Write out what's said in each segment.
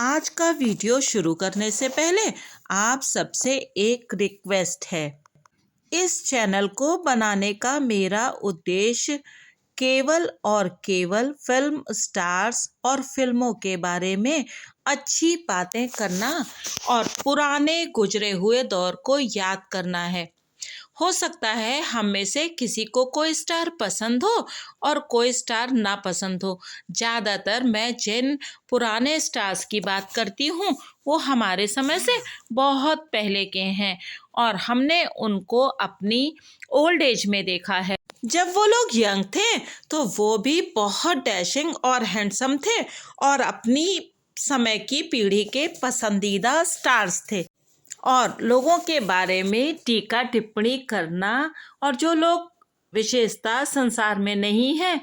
आज का वीडियो शुरू करने से पहले आप सबसे एक रिक्वेस्ट है। इस चैनल को बनाने का मेरा उद्देश्य केवल और केवल फिल्म स्टार्स और फिल्मों के बारे में अच्छी बातें करना और पुराने गुजरे हुए दौर को याद करना है। हो सकता है हम में से किसी को कोई स्टार पसंद हो और कोई स्टार ना पसंद हो। ज़्यादातर मैं जिन पुराने स्टार्स की बात करती हूँ वो हमारे समय से बहुत पहले के हैं और हमने उनको अपनी ओल्ड एज में देखा है। जब वो लोग यंग थे तो वो भी बहुत डैशिंग और हैंडसम थे और अपनी समय की पीढ़ी के पसंदीदा स्टार्स थे और लोगों के बारे में टीका टिप्पणी करना और जो लोग विशेषता संसार में नहीं है,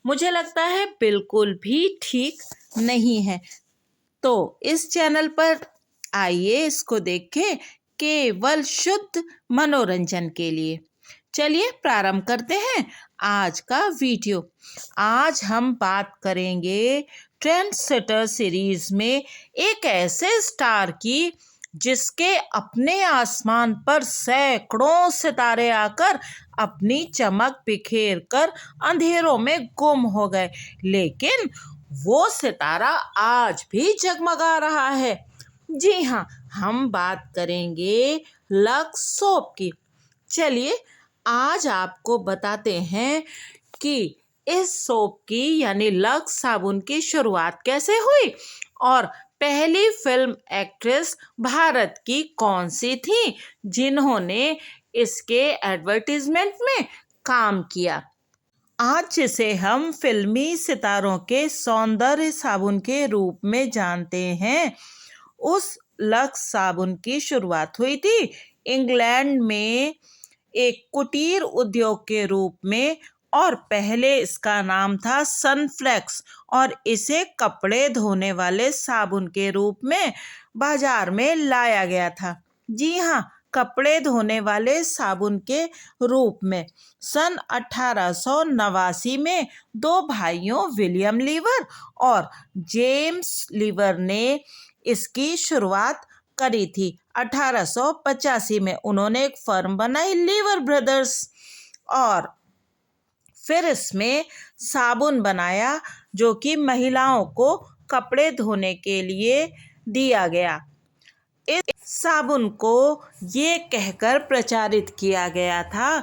मुझे लगता है बिल्कुल भी ठीक नहीं है। तो इस चैनल पर आइए इसको देखें केवल शुद्ध मनोरंजन के लिए। चलिए प्रारंभ करते हैं आज का वीडियो। आज हम बात करेंगे ट्रेंड सेटर सीरीज में एक ऐसे स्टार की जिसके अपने आसमान पर सैकड़ों सितारे आकर अपनी चमक बिखेर कर अंधेरों में गुम हो गए, लेकिन वो सितारा आज भी जगमगा रहा है। जी हाँ, हम बात करेंगे लक्स सोप की। चलिए आज आपको बताते हैं कि इस सोप की यानी लक्स साबुन की शुरुआत कैसे हुई और पहली फिल्म एक्ट्रेस भारत की कौन सी थी जिन्होंने इसके एडवर्टीजमेंट में काम किया। आज जिसे हम फिल्मी सितारों के सौंदर्य साबुन के रूप में जानते हैं, उस लक्स साबुन की शुरुआत हुई थी इंग्लैंड में एक कुटीर उद्योग के रूप में और पहले इसका नाम था सनफ्लेक्स और इसे कपड़े धोने वाले साबुन के रूप में बाजार में लाया गया था। जी हाँ, कपड़े धोने वाले साबुन के रूप में सन 1889 में दो भाइयों विलियम लीवर और जेम्स लीवर ने इसकी शुरुआत करी थी। 1885 में उन्होंने एक फर्म बनाई लीवर ब्रदर्स और फिर इसमें साबुन बनाया जो कि महिलाओं को कपड़े धोने के लिए दिया गया। इस साबुन को ये कहकर प्रचारित किया गया था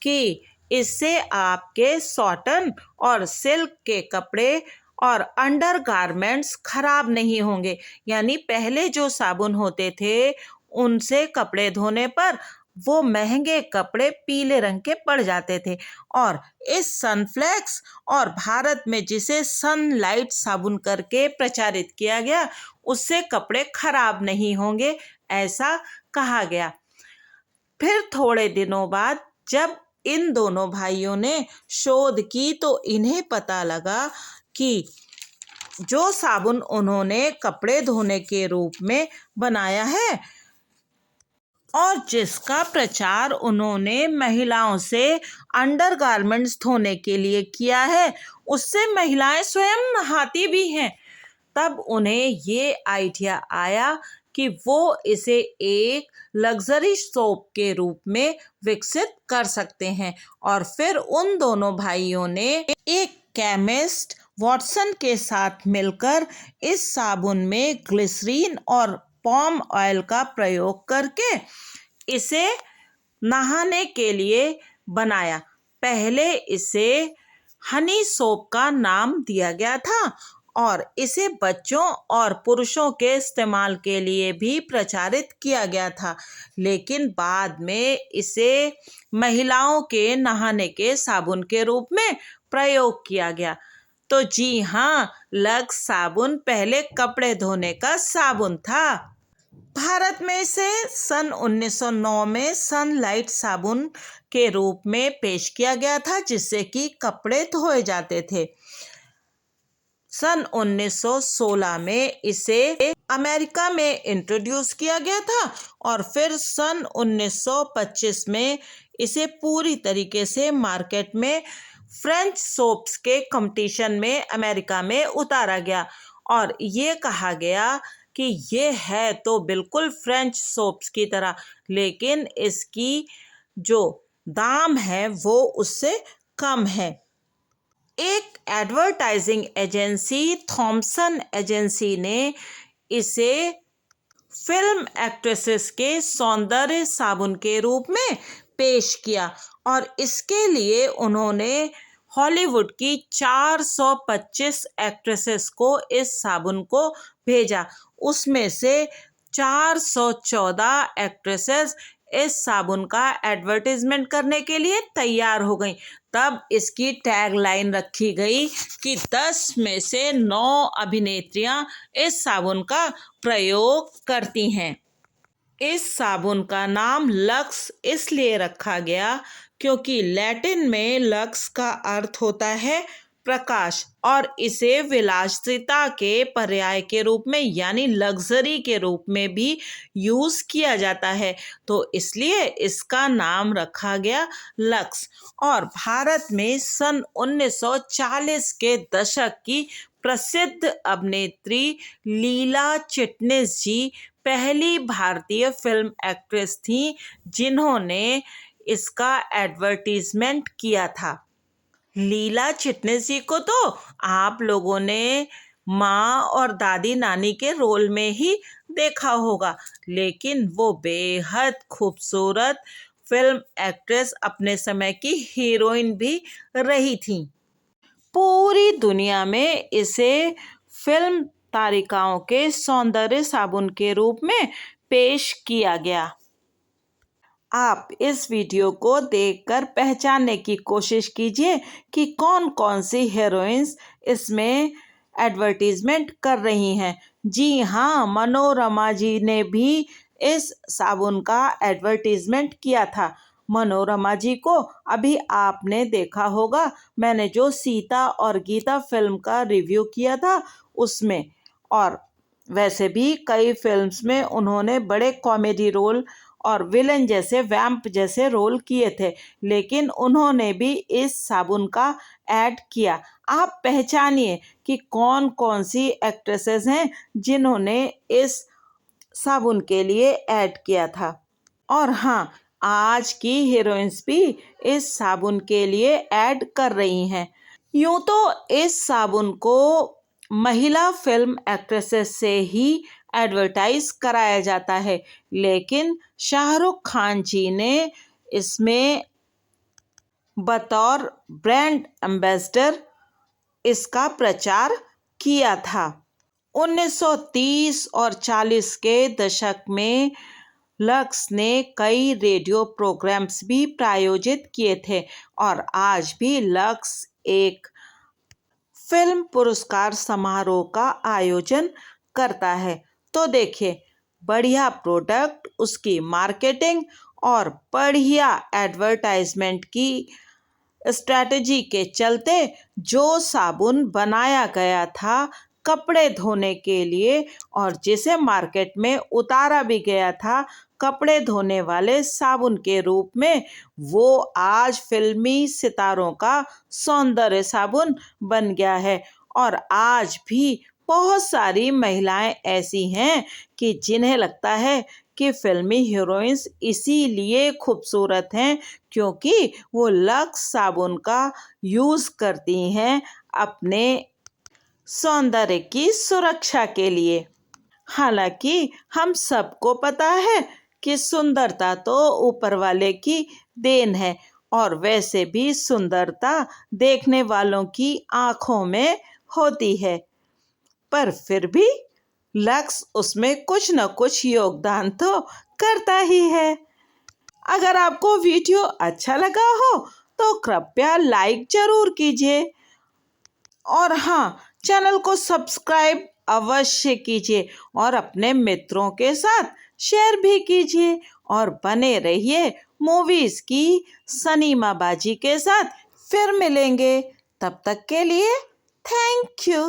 कि इससे आपके कॉटन और सिल्क के कपड़े और अंडर गारमेंट्स खराब नहीं होंगे। यानी पहले जो साबुन होते थे उनसे कपड़े धोने पर वो महंगे कपड़े पीले रंग के पड़ जाते थे और इस सनफ्लेक्स और भारत में जिसे सनलाइट साबुन करके प्रचारित किया गया उससे कपड़े खराब नहीं होंगे, ऐसा कहा गया। फिर थोड़े दिनों बाद जब इन दोनों भाइयों ने शोध की तो इन्हें पता लगा कि जो साबुन उन्होंने कपड़े धोने के रूप में बनाया है और जिसका प्रचार उन्होंने महिलाओं से अंडरगारमेंट्स धोने के लिए किया है, उससे महिलाएं स्वयं नहाती भी हैं। तब उन्हें ये आइडिया आया कि वो इसे एक लग्जरी सोप के रूप में विकसित कर सकते हैं और फिर उन दोनों भाइयों ने एक केमिस्ट वॉटसन के साथ मिलकर इस साबुन में ग्लिसरीन और पाम ऑयल का प्रयोग करके इसे नहाने के लिए बनाया। पहले इसे हनी सोप का नाम दिया गया था और इसे बच्चों और पुरुषों के इस्तेमाल के लिए भी प्रचारित किया गया था, लेकिन बाद में इसे महिलाओं के नहाने के साबुन के रूप में प्रयोग किया गया। तो जी हाँ, लक्स साबुन पहले कपड़े धोने का साबुन था। भारत में इसे सन 1909 में सनलाइट साबुन के रूप में पेश किया गया था जिससे कि कपड़े धोए जाते थे। सन 1916 में इसे अमेरिका में इंट्रोड्यूस किया गया था और फिर सन 1925 में इसे पूरी तरीके से मार्केट में फ्रेंच सोप्स के कंपटीशन में अमेरिका में उतारा गया और ये कहा गया कि ये है तो बिल्कुल फ्रेंच सोप्स की तरह, लेकिन इसकी जो दाम है वो उससे कम है। एक एडवर्टाइजिंग एजेंसी थॉमसन एजेंसी ने इसे फिल्म एक्ट्रेसेस के सौंदर्य साबुन के रूप में पेश किया और इसके लिए उन्होंने हॉलीवुड की 425 एक्ट्रेसेस को इस साबुन को भेजा। उसमें से 414 एक्ट्रेसेस इस साबुन का एडवर्टाइजमेंट करने के लिए तैयार हो गई। तब इसकी टैगलाइन रखी गई कि 10 में से 9 अभिनेत्रियां इस साबुन का प्रयोग करती हैं। इस साबुन का नाम लक्स इसलिए रखा गया क्योंकि लैटिन में लक्स का अर्थ होता है प्रकाश और इसे विलासिता के पर्याय के रूप में यानी लग्जरी के रूप में भी यूज किया जाता है, तो इसलिए इसका नाम रखा गया लक्स। और भारत में सन 1940 के दशक की प्रसिद्ध अभिनेत्री लीला चिटनिस जी पहली भारतीय फिल्म एक्ट्रेस थी जिन्होंने इसका एडवर्टीजमेंट किया था। लीला चिटनिस जी को तो आप लोगों ने माँ और दादी नानी के रोल में ही देखा होगा, लेकिन वो बेहद खूबसूरत फिल्म एक्ट्रेस, अपने समय की हीरोइन भी रही थी। पूरी दुनिया में इसे फिल्म तारिकाओं के सौंदर्य साबुन के रूप में पेश किया गया। आप इस वीडियो को देखकर पहचानने की कोशिश कीजिए कि कौन कौन सी हीरोइंस इसमें एडवर्टीजमेंट कर रही हैं। जी हाँ, मनोरमा जी ने भी इस साबुन का एडवर्टीजमेंट किया था। मनोरमा जी को अभी आपने देखा होगा, मैंने जो सीता और गीता फिल्म का रिव्यू किया था उसमें। और वैसे भी कई फिल्म्स में उन्होंने बड़े कॉमेडी रोल और विलन जैसे वैम्प जैसे रोल किए थे, लेकिन उन्होंने भी इस साबुन का ऐड किया। आप पहचानिए कि कौन कौन सी एक्ट्रेसेस हैं जिन्होंने इस साबुन के लिए ऐड किया था। और हाँ, आज की हीरोइंस भी इस साबुन के लिए ऐड कर रही हैं। यूं तो इस साबुन को महिला फिल्म एक्ट्रेसेस से ही एडवर्टाइज कराया जाता है, लेकिन शाहरुख खान जी ने इसमें बतौर ब्रांड एम्बेसडर इसका प्रचार किया था। 1930 और 40 के दशक में लक्स ने कई रेडियो प्रोग्राम्स भी प्रायोजित किए थे और आज भी लक्स एक फिल्म पुरस्कार समारोह का आयोजन करता है। तो देखिए, बढ़िया प्रोडक्ट, उसकी मार्केटिंग और बढ़िया एडवर्टाइजमेंट की स्ट्रैटेजी के चलते जो साबुन बनाया गया था कपड़े धोने के लिए और जिसे मार्केट में उतारा भी गया था कपड़े धोने वाले साबुन के रूप में, वो आज फिल्मी सितारों का सौंदर्य साबुन बन गया है। और आज भी बहुत सारी महिलाएं ऐसी हैं कि जिन्हें लगता है कि फिल्मी हीरोइंस इसीलिए खूबसूरत हैं क्योंकि वो लक्स साबुन का यूज़ करती हैं अपने सौंदर्य की सुरक्षा के लिए। हालांकि हम सबको पता है कि सुंदरता तो ऊपर वाले की देन है और वैसे भी सुंदरता देखने वालों की आंखों में होती है, पर फिर भी लक्स उसमें कुछ न कुछ योगदान तो करता ही है। अगर आपको वीडियो अच्छा लगा हो तो कृपया लाइक जरूर कीजिए और हाँ, चैनल को सब्सक्राइब अवश्य कीजिए और अपने मित्रों के साथ शेयर भी कीजिए और बने रहिए मूवीज की सनीमाबाजी के साथ। फिर मिलेंगे, तब तक के लिए थैंक यू।